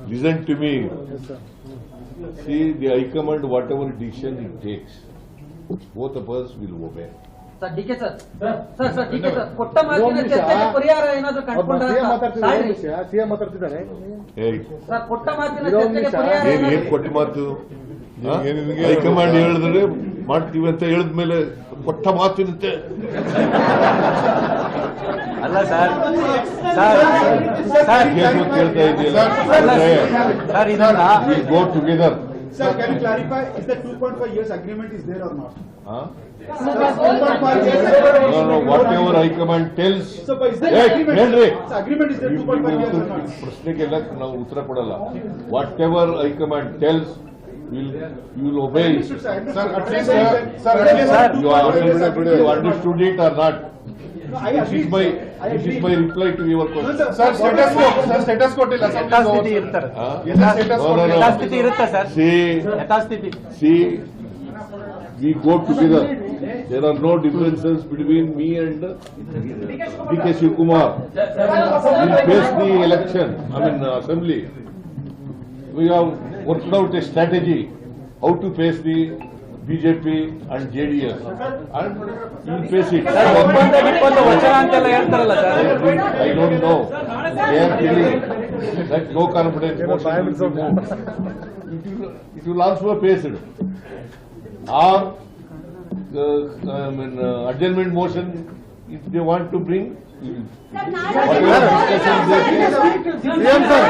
Listen to me. See, the High Command, whatever decision it takes, both of us will obey. Sir DK sir DK sir ಕೊಟ್ಟ ಮಾತಿನ ಚರ್ಚೆಗೆ ಪರಿಹಾರ ಏನಾದರೂ ಕಂಡುಕೊಂಡ್ರೆ CM ಮಾತಾಡ್ತಿದ್ದಾರೆ sir ಕೊಟ್ಟ ಮಾತಿನ ಚರ್ಚೆಗೆ ಪರಿಹಾರ ಏನ್ ಕೊಟ್ಟ ಮಾತು ಹೈಕಮಾಂಡ್ ಹೇಳಿದ್ರೆ ಮಾಡ್ತೀವಿ ಅಂತ ಹೇಳಿದ್ಮೇಲೆ ಕೊಟ್ಟ ಮಾತಿನಂತೆ ಅಲ್ಲ ಸರ್ ಕೇಳ್ತಾ ಇದೆಯಲ್ಲ ಗೋ together. Sir, can you clarify if the 2.5 years agreement is there or not? No, No, whatever High Command tells. So, but is there agreement? So, agreement is there 2.5 years or not? ಪ್ರಶ್ನೆಗೆಲ್ಲ ನಾವು ಉತ್ತರ ಕೊಡಲ್ಲ. Whatever High Command tells, you will obey. Sir, at least, You understood it or not? No, I This is my reply to your question. Sir, status quo till assembly ಯಥಾಸ್ಥಿತಿ ಇರ್ತಾರೆ. No. ಯಥಾಸ್ಥಿತಿ ಇರುತ್ತೆ sir. ಯಥಾಸ್ಥಿತಿ. See, we go together. There are no differences between me and D.K. Shivkumar. We face the election, assembly. We have worked out a strategy how to face the BJP and JDS, and we will face it. ಒಪ್ಪಂದ ವಚನ ಅಂತೆಲ್ಲ ಹೇಳ್ತಾರಲ್ಲ sir. I don't know. They are telling that no confidence motion will be moved. It will also face it. Or adjournment motion, if they want to bring, whatever discussion they take. CM sir